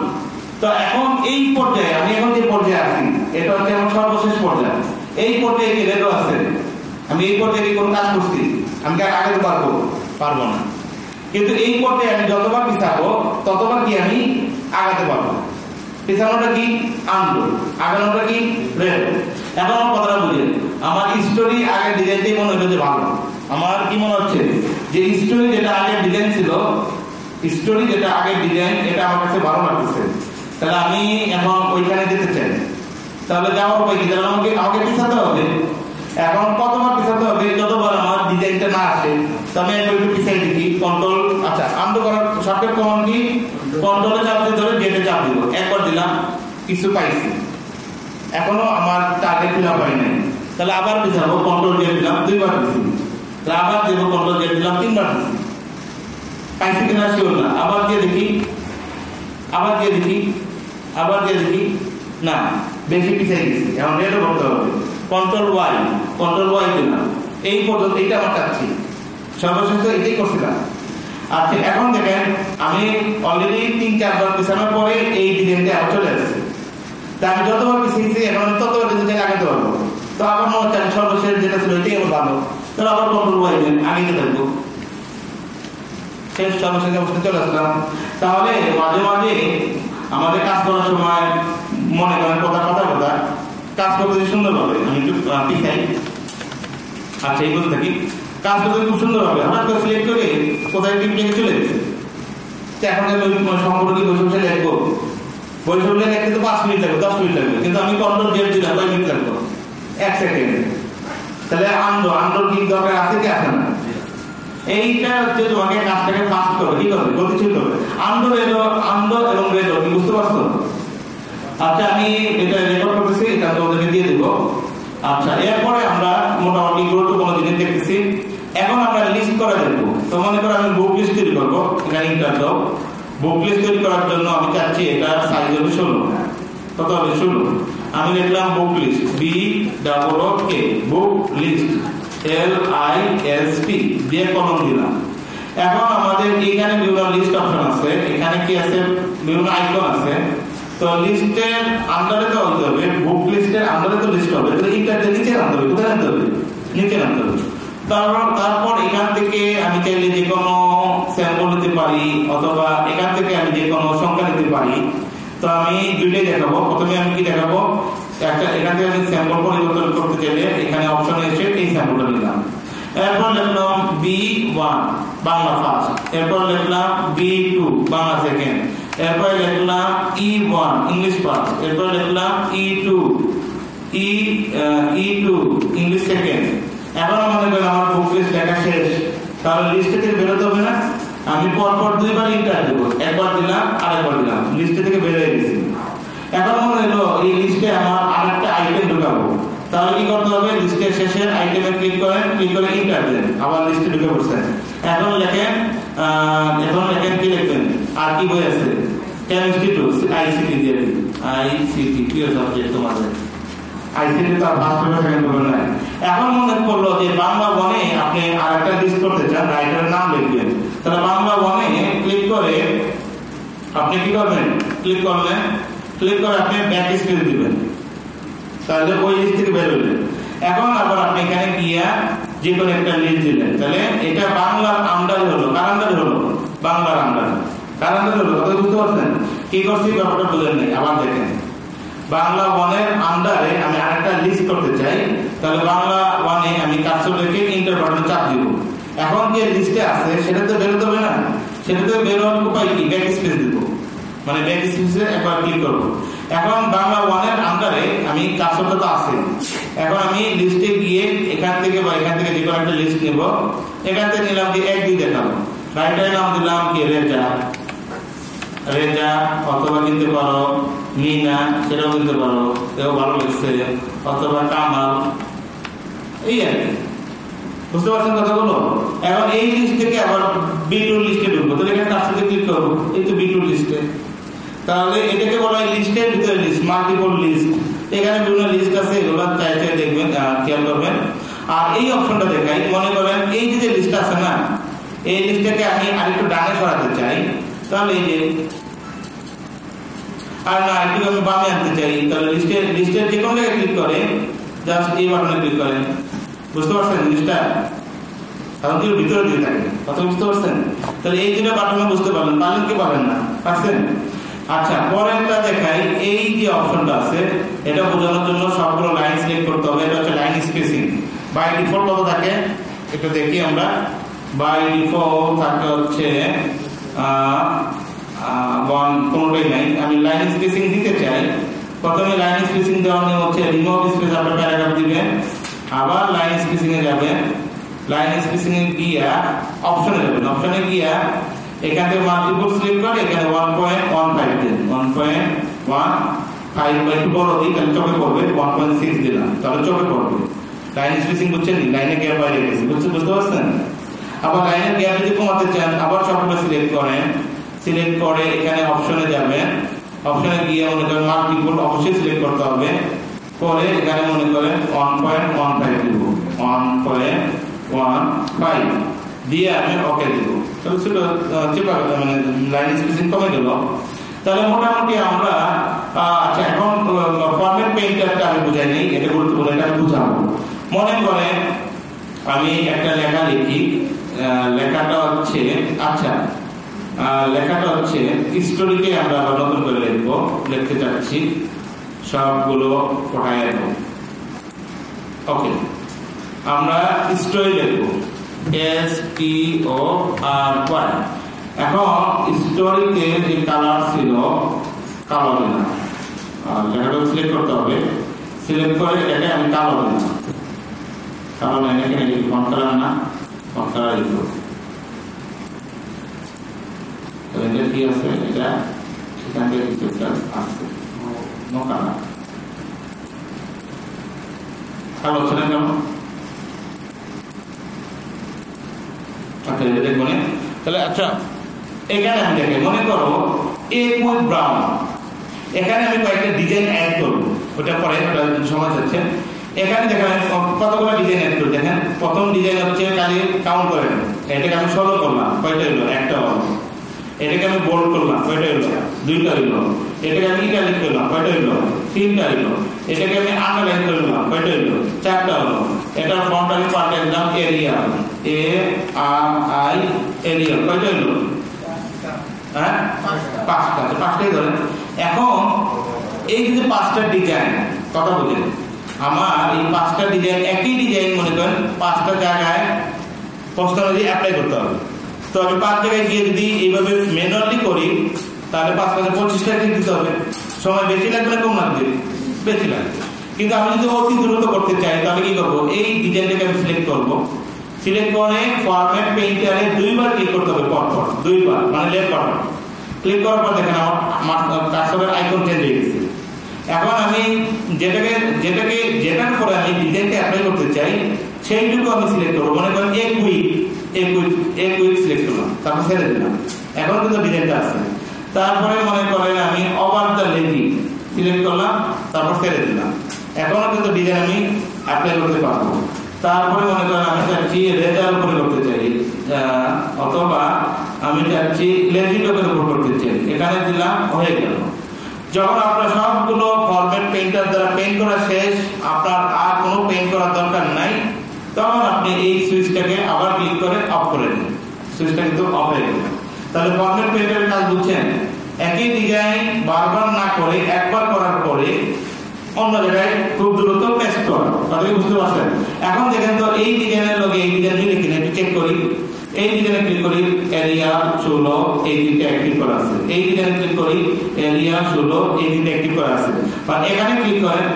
[SPEAKER 1] তো এখন এই পর্যায়ে, আমি এখন যে পর্যায়ে আছি, এটা হচ্ছে আমার সর্বশেষ পর্যায়ে। এই পর্যায়ে কি রেডো আছে, আমি এই পর্যায়ে কি কোনো কাজ করছি, আমি কি আগাতে পারবো না। কিন্তু এই পর্যায়ে আমি যতবার পিছাবো ততবার কি আমি আগাতে পারবো। পিছানোটা কি, আনলো, আগানোটা কি, রেডো। এখন আমার কথাটা বুঝেন, আমার স্টোরি আগের ডিজাইনটাই মনে হলো যে ভালো। আমার কি মনে হচ্ছে যে স্টোরি যেটা আগের ডিজাইন ছিল, স্টোরি যেটা আগের ডিজাইন, এটা আমার কাছে ভালো লাগতেছে। তাহলে আমি এখন ওইখানে যেতে চাই। তাহলে যাওয়ার উপায় কি, তাহলে আমাকে পিছাতে হবে। এখন কতবার পিছাতে হবে, যতবার আমার ডিজাইনটা না আসে। তো আমি একটু পিছাই দেখি, কন্ট্রোল, আচ্ছা আনডু করার শর্টকাট কমান্ড কি, কন্ট্রোলে চাপ দিয়ে ধরে জেটে চাপ দিব। একবার দিলাম, কিছু পাইছি, এখনো আমার টার্গেট ফিল আপ হয় নাই। তাহলে আবার পিছাবো, কন্ট্রোল জেট দিলাম, 2 বার দিছি। তাহলে আবার দেবো, কন্ট্রোল জেট দিলাম, 3 বার দিছি। পাইছি কিনা শিওর না, আবার দিয়ে দেখি, আবার দিয়ে দেখি, আবার দিয়ে দেখি, না বেশি পিছিয়ে গেছি। এখন রেডও করতে হবে, কন্ট্রোল ওয়াই দিলাম। এই পর্যন্ত এইটা আমার চাচ্ছি, সর্বশেষ তো এটাই করছিলাম। আচ্ছা, এখন দেখেন আমি অলরেডি 3-4 বার পিছানোর পরে এই ডিজাইনটা আবার চলে আসছে। তা আমি যতবার পিছিয়েছি এখন ততবার ডিজাইন আগাতে পারবো। তো আবার মনে হচ্ছে আমি সর্বশেষ যেটা ছিল এটাই আমার ভালো, তাহলে আবার কন্ট্রোল ওয়াই দেন, আগে থাকবো, শেষ সর্বশেষ অবস্থায় চলে আসলাম। তাহলে মাঝে মাঝে আমাদের কাজ করার সময় মনে করেন কথা কাজ করতে সুন্দর হবে, আমি একটু পিছাই। আচ্ছা, এই বলতে থাকি, কাজ করতে খুব সুন্দর হবে। হঠাৎ করে সিলেক্ট করে কোথায় টিপ লেগে চলে গেছে। এখন সম্পর্ক কি বৈশাখ লিখবো, বৈশাখ লিখতে তো 5 মিনিট লাগবে, 10 মিনিট লাগবে, কিন্তু আমি কন্ট্রোল জেড দিলাম, 5 মিনিট লাগবে, 1 সেকেন্ড। তাহলে আন্ডোর কি দরকার আছে কি আছে না? এইটা হচ্ছে তোমাকে কাজটাকে ফাস্ট করবে, কি করবে, গতিশীল করবে। আন্ডো এবং রেডো কি বুঝতে পারছো? আচ্ছা, আমি এটা রেকর্ড করতেছি, এটা তোমাদেরকে দিয়ে দেব। আচ্ছা, এরপরে আমরা মোটামুটি গুরুত্বপূর্ণ জিনিস দেখতেছি। এখন আমরা লিস্ট করা দেখবো। তো মনে করো আমি বুক লিস্ট তৈরি করবো, এখানে ইন্টার দাও। বুক লিস্ট তৈরি করার জন্য আমি চাচ্ছি এটা সাইজ হবে 16। কত হবে, 16। আমি লিখলাম book list, BOOK, book list, LIST দিয়ে কলম দিলাম। এখন আমাদের এখানে বিভিন্ন লিস্ট অপশন আছে, এখানে কি আছে, বিভিন্ন আইকন আছে। তো লিস্টের আন্ডারে তো আনতে হবে, বুক লিস্টের আন্ডারে তো লিস্ট হবে, তাহলে এইটাতে নিচে আনতে হবে। কোথায় আনতে হবে, নিচে আনতে হবে। তারপর এখান থেকে আমি চাইলে যে কোনো স্যাম্পল নিতে পারি, অথবা এখান থেকে আমি যে কোনো সংখ্যা নিতে পারি। তো আমি দুইটাই দেখাবো। প্রথমে আমি কি দেখাবো, একটা এখান থেকে আমি স্যাম্পল পরিবর্তন করতে চাইলে এখানে অপশনে এসে এই স্যাম্পলটা নিলাম। এরপর লিখলাম B1 বাংলা ফার্স্ট, এরপর লিখলাম B2 বাংলা সেকেন্ড, এরপর লিখলাম E1 ইংলিশ ফার্স্ট, এরপর লিখলাম E2 E2 ইংলিশ সেকেন্ড। এখন মনে করেন আমার বুক লিস্ট লেখা শেষ, তাহলে লিস্ট থেকে বেরোতে হবে না? আমি পরপর দুইবার ইন্টার দেবো, একবার দিলাম আরেকবার দিলাম, লিস্ট থেকে বের হয়ে গেছি। এখন মনে হলো এই লিস্টে আমার আরেকটা আইটেম ঢুকাবো, তাহলে কি করতে হবে? লিস্টের শেষের আইটেমে ক্লিক করেন, ক্লিক করে ইন্টার দেন, আবার লিস্টে ঢুকে পড়ছেন। এখন লেখেন কি লিখবেন? আর কি বই আছে? কেমিস্ট্রি 2 আইসিটি দিয়ে দিন, আইসিটি প্রিয় সাবজেক্ট তোমাদের। আইসিটি তো ফার্স্ট পেপার সেকেন্ড পেপার নাই। এখন মনে পড়লো যে বাংলা বনে আপনি আরেকটা লিস্ট করতে চান, রাইটারের নাম লিখবেন, তাহলে বাংলা বনে ক্লিক করে আপনি কি করবেন? ক্লিক করলেন, ক্লিক করে আপনি ব্যাক স্পেস দিবেন, তাহলে ওই লিস্ট থেকে বের হলেন। এখন আবার আপনি এখানে গিয়া যে কোনো একটা লিস্ট দিলেন, তাহলে এটা বাংলার আন্ডারে হলো। কার আন্ডারে হলো? বাংলার আন্ডারে। কার আন্ডারে হলো? কথা বুঝতে পারছেন? কি করছি ব্যাপারটা বুঝেন নাই? আবার দেখেন, বাংলা ওয়ানের আন্ডারে আমি আরেকটা লিস্ট করতে চাই, তাহলে বাংলা ওয়ানে আমি কার্সর রেখে ইন্টার বাটনে চাপ দিব। এখন যে লিস্টে আছে সেটা তো বেরোতে হবে না, সেটা তো বেরোনোর উপায় কি? ব্যাক স্পেস দিব, মানে ব্যাক স্পেসে একবার ক্লিক করব। এখন বাংলা ওয়ানের আন্ডারে আমি কার্সরটা তো আছে, এখন আমি লিস্টে গিয়ে এখান থেকে বা এখান থেকে যে কোনো একটা লিস্ট নেব। এখান থেকে নিলাম যে 1 2 দেখাবো, রাইটারের নাম দিলাম কি? রেজা, অথবা কিনতে পারো মিনা, সেটাও কিনতে পারো, এও ভালো লাগছে, অথবা কামাল, এই আর কি। বুঝতে পারছেন কথাগুলো? এখন এই লিস্ট থেকে আবার B2 লিস্টে ঢুকবো, তাহলে এখানে তার সাথে ক্লিক করবো, এই তো B2 লিস্টে। তাহলে এটাকে বলা হয় লিস্টের ভিতরে লিস্ট, মাল্টিপল লিস্ট। এখানে বিভিন্ন লিস্ট আছে, এগুলো চাইতে দেখবেন, খেয়াল করবেন। আর এই অপশনটা দেখাই, মনে করেন এই যে লিস্ট আছে না, এই লিস্টটাকে আমি আরেকটু ডানে সরাতে চাই, তাহলে এই যে, আর না একটু আমি বামে আনতে চাই, তাহলে লিস্টের যে কোনো জায়গায় ক্লিক করে জাস্ট এই বাটনে ক্লিক করেন। বুঝতে পারছেন জিনিসটা? কারণ কি ভিতরে দিয়ে থাকে, কথা বুঝতে পারছেন? তাহলে এই দুটো বাটনে বুঝতে পারলেন, পারলেন কি পারলেন না? পারছেন? আচ্ছা, পরেরটা দেখাই। এই যে অপশনটা আছে, এটা বোঝানোর জন্য সবগুলো লাইন সিলেক্ট করতে হবে। এটা হচ্ছে লাইন স্পেসিং। বাই ডিফল্ট কত থাকে এটা দেখি আমরা। বাই ডিফল্ট থাকে হচ্ছে 1, কোনোটাই নাই। আমি লাইন স্পেসিং দিতে চাই, প্রথমে লাইন স্পেসিং দেওয়ার নিয়ম হচ্ছে রিমুভ স্পেস, আপনার প্যারাগ্রাফ দিবেন, আবার লাইন স্পেসিং এ যাবেন, লাইন স্পেসিং এ গিয়া অপশনে যাবেন, অপশনে গিয়া এখান থেকে মাল্টিপল সিলেক্ট করে এখানে 1.15 দেন, 1.15 একটু বড় দিই, তাহলে চোখে পড়বে। 1.6 দিলাম, তাহলে চোখে পড়বে। লাইন স্পেসিং বুঝছেন? লাইনে গ্যাপ বাইরে গেছে, বুঝতে পারছেন? আবার লাইনের গ্যাপ যদি কমাতে চান, আবার সবগুলো সিলেক্ট করেন, সিলেক্ট করে এখানে অপশনে যাবেন, অপশনে গিয়ে মনে করেন মাল্টিপল অবশ্যই সিলেক্ট করতে হবে, করে এখানে মনে করেন 1.15 দিব, 1.15 দিয়ে আমি ওকে দিব। তাহলে সেটা মানে লাইন স্পেসিং কমে গেল। তাহলে মোটামুটি আমরা আচ্ছা, এখন ফরম্যাট পেইন্টারটা আমি বুঝাই নেই, এটা গুরুত্বপূর্ণ, এটা আমি বুঝাবো। মনে করেন আমি একটা লেখা লিখি, লেখাটা হচ্ছে স্টোরিকে আমরা আবার নতুন করে লিখতে চাচ্ছি, সবগুলো পড়ায় দেব। ওকে, আমরা স্টোরি লিখবো, STORY। এখন স্টোরিতে যে কালার ছিল কালো দিলাম, লেখাটা সিলেক্ট করতে হবে, সিলেক্ট করে এটাকে আমি কালো দিলাম, কালো লাইনে এখানে ফন্ট কালার না, ফন্ট কালার লিখবো। এটা কি আছে? এটা সেখান থেকে আসছে নো কালার, কালো হচ্ছে না কেমন? দেখবো না তাহলে। আচ্ছা, এখানে আমি দেখে মনে করো উইথ ব্রাউন, এখানে আমি কয়েকটা ডিজাইন অ্যাড করবো, ওটা পরে সময় যাচ্ছে। এখানে দেখেন কতগুলো ডিজাইন অ্যাড করি। দেখেন প্রথম ডিজাইন হচ্ছে কালি কাউন্ট করেন, এটাকে আমি 16 করলাম, কয়টা হলো? একটা হলো। এটাকে আমি বোল্ড করলাম, কয়টা হলো? 2টা হলো। এটাকে আমি ইটালিক করলাম, কয়টা হলো? 3টা হলো। এটাকে আমি আন্ডারলাইন করলাম, কয়টা হলো? 4টা হলো। এটার ফন্ট আমি পাল্টে দিলাম এরিয়াল, ARI এরিয়াল, কয়টা হলো? হ্যাঁ, 5টা। 5টাই ধরেন। এখন এই যে 5টা ডিজাইন, কথা বলেন, আমার এই 5টা ডিজাইন, একই ডিজাইন মনে করেন 5টা জায়গায় প্রশ্ন অনুযায়ী অ্যাপ্লাই করতে হবে। তো আমি 5 জায়গায় গিয়ে যদি এইভাবে ম্যানুয়ালি করি, তাহলে 5 × 25টা ক্লিক দিতে হবে। সময় বেশি লাগবে না কম লাগবে? বেশি লাগবে। কিন্তু আমি যদি অতি দ্রুত করতে চাই তাহলে কি করব, এই ডিজাইনটাকে আমি সিলেক্ট করব, সিলেক্ট করে ফরম্যাট পেইন্টারে দুইবার ক্লিক করতে হবে, পরপর দুইবার, মানে লেফট বাটন ক্লিক করার পর দেখেন আমার কার্সরের আইকন চেঞ্জ হয়ে গেছে। এখন আমি যেটার পরে আমি ডিজাইনটা অ্যাপ্লাই করতে চাই সেইটুকু আমি সিলেক্ট করবো। মনে করেন এক উইক সিলেক্ট করলাম, তারপর ছেড়ে দিলাম, এখন কিন্তু ডিজাইনটা আছে। তারপরে মনে করেন আমি ওভার দ্য লেজি সিলেক্ট করলাম, তারপর ছেড়ে দিলাম, এখনো কিন্তু ডিজাইন আমি অ্যাপ্লাই করতে পারবো। তারপরে মনে করেন আমি চাচ্ছি রেজার উপরে করতে চাই, অথবা আমি চাচ্ছি লেজি টকের উপর করতে চাই, এখানে দিলাম, হয়ে গেল। যখন আপনার সবগুলো ফরম্যাট পেইন্টার দ্বারা পেইন্ট করা শেষ, আপনার আর কোনো পেইন্ট করার দরকার নাই, তখন আপনি এই সুইচটাকে আবার ক্লিক করে অফ করে দিন, সুইচটা কিন্তু অফ হয়ে গেল। তাহলে ফরম্যাট পেইন্টারের কাজ বুঝছেন, একই ডিজাইন বারবার না করে একবার করার পরে অন্য জায়গায় খুব দ্রুত পেস্ট করা, তাহলে বুঝতে পারছেন। এখন দেখেন তো এই ডিজাইনের লগে এই ডিজাইন মিলে কিনা একটু চেক করি। এই ডিজাইনে ক্লিক করি, এরিয়া 16 এই তিনটা অ্যাক্টিভ করা আছে। এই ডিজাইনে ক্লিক করি, এরিয়া 16 এই তিনটা অ্যাক্টিভ করা আছে। বা এখানে ক্লিক করেন,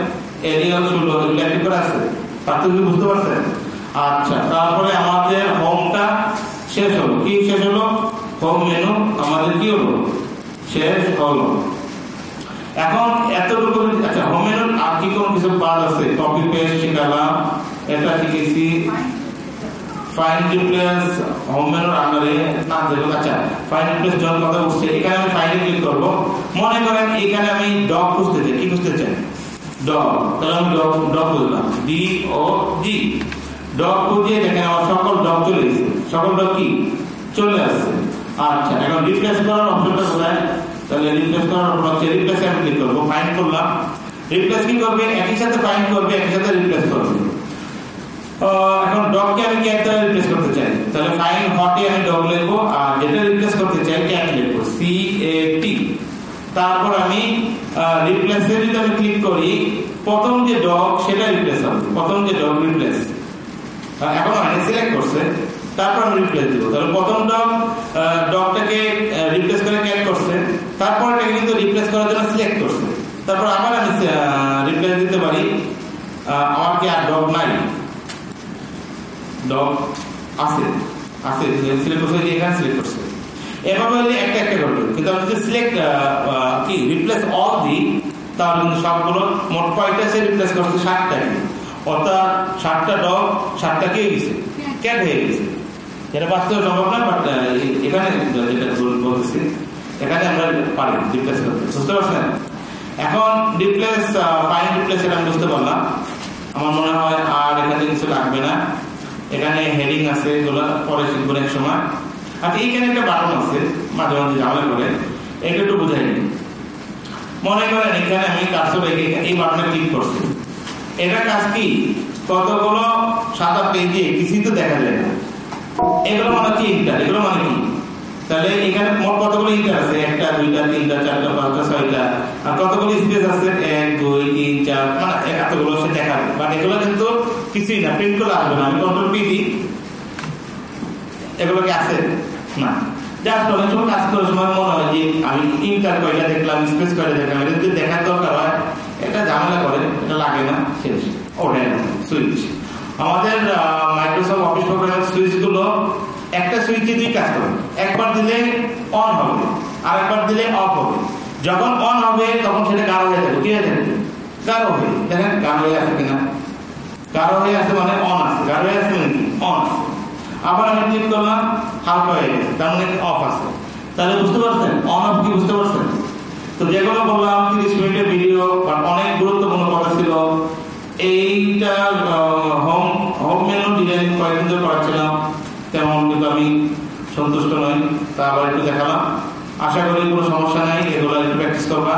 [SPEAKER 1] এরিয়া 16 এগুলো অ্যাক্টিভ করা আছে। পার্থক্য বুঝতে পারছেন? আচ্ছা, তারপরে আমাদের হোমটা শেষ হলো। কি শেষ হলো? হোম মেনু আমাদের কি হলো? শেষ হলো। এখন এতটুকু, আচ্ছা হোম মেনুর আর কি কোন কিছু পার্ট আছে? কপি পেস্ট শিখালাম, এটা শিখেছি। ফাইন রিপ্লেস হোম মেনুর আন্ডারে না দেখো। আচ্ছা, ফাইন রিপ্লেস যখন কথা উঠছে, এখানে আমি ফাইলে ক্লিক করব। মনে করেন এখানে আমি ডগ খুঁজতে চাই, কি খুঁজতে চাই? ডগ। তাহলে আমি ডগ খুঁজলাম, DOG, ডগ খুঁজে দেখেন আমার সকল ডগ চলে এসেছে। সকল ডগ কি চলে আসছে। আচ্ছা, এখন রিপ্লেস করার অপশনটা কোথায়? তাহলে রিপ্লেস করার অপশন হচ্ছে, রিপ্লেসে আমি ক্লিক করব, ফাইন্ড করলাম। রিপ্লেস কি করবে? একই সাথে ফাইন্ড করবে, একই সাথে রিপ্লেস করবে। এখন ডগকে আমি ক্যাট দ্বারা রিপ্লেস করতে চাই, তাহলে ফাইন্ড হটে আমি ডগ লিখবো, আর যেটা রিপ্লেস করতে চাই ক্যাট লিখবো, CAT। তারপর আমি রিপ্লেসে যদি আমি ক্লিক করি, প্রথম যে ডগ সেটা রিপ্লেস হবে, প্রথম যে ডগ রিপ্লেস। এখন আমি সিলেক্ট করছে, তারপর আমি রিপ্লেস দেবো। তাহলে প্রথম ডগটাকে রিপ্লেস করে ক্যাট করছে, তারপর এটাকে কিন্তু রিপ্লেস করার জন্য সিলেক্ট করছে, তারপর আবার আমি রিপ্লেস দিতে পারি। আমার কি আর ডগ নাই? ডগ আছে, সিলেক্ট করছে, এখানে সিলেক্ট করছে। এভাবে হলে একটা একটা করবে, কিন্তু আমি যদি সিলেক্ট কি রিপ্লেস অল দিই, তাহলে কিন্তু সবগুলো মোট কয়টা সে রিপ্লেস করছে? 7টাকে। অর্থাৎ 7টা ডগ 7টা কি হয়ে গেছে? ক্যাট হয়ে গেছে। এটা বাস্তবে সম্ভব না, বাট এখানে যেটা বলতেছি, এখানে আমরা পারি রিপ্লেস করতে, বুঝতে পারছেন? এখন রিপ্লেস, ফাইন রিপ্লেস এটা আমি বুঝতে পারলাম। আমার মনে হয় আর এখানে কিছু লাগবে না। এখানে হেডিং আছে, এগুলো পরে শিখবো এক সময়। আর এইখানে একটা বাটন আছে, মাঝে মাঝে ঝামেলা করে, এটা একটু বুঝাই নি। মনে করেন এখানে আমি কার্সর রেখে এই বাটনে ক্লিক করছি, এটা কাজ কি? কতগুলো সাদা পেজে কিছুই তো দেখা যায় না, এগুলো মানে কি ইন্টার, এগুলো মানে কি? তাহলে এখানে মোট কতগুলো ইন্টার আছে? 1টা 2টা 3টা 4টা 5টা 6টা। আর কতগুলো স্পেস আছে? 1 2 3 4, মানে এতগুলো সে দেখাবে। বাট এগুলো কিন্তু কিছুই না, প্রিন্ট করে আসবে না। আমি কন্ট্রোল পি দিই, এগুলো কি আছে না? জাস্ট অনেক সময় কাজ করার সময় মনে হয় যে আমি ইন্টার কয়টা দেখলাম, স্পেস কয়টা দেখলাম, এটা যদি দেখার দরকার হয় এটা ঝামেলা করে, এটা লাগে না, শেষ। ওটাই সুইচ। আমাদের মাইক্রোসফট অফিস প্রোগ্রামের সুইচ গুলো একটা সুইচে দুই কাজ করে, একবার দিলে অন হবে, আর একবার দিলে অফ হবে। যখন অন হবে তখন সেটা গাঢ় হয়ে যাবে, কি হয়ে যাবে? গাঢ় হয়ে। দেখেন গাঢ় হয়ে আছে কিনা? গাঢ় হয়ে আছে মানে অন আছে, গাঢ় হয়ে আছে মানে কি? অন আছে। আবার আমি ক্লিক করলাম, হালকা হয়ে গেছে, তার মানে অফ আছে। তাহলে বুঝতে পারছেন অন অফ কি? বুঝতে পারছেন? তো যেগুলো বললাম 30 মিনিটের ভিডিও, অনেক গুরুত্বপূর্ণ কথা ছিল। এইটা হোম মেনু ডিজাইন কয়েকদিন ধরে করাচ্ছিলাম, তেমন কিন্তু আমি সন্তুষ্ট নই, তা আবার একটু দেখালাম। আশা করি কোনো সমস্যা নাই, এগুলো একটু প্র্যাকটিস করবা।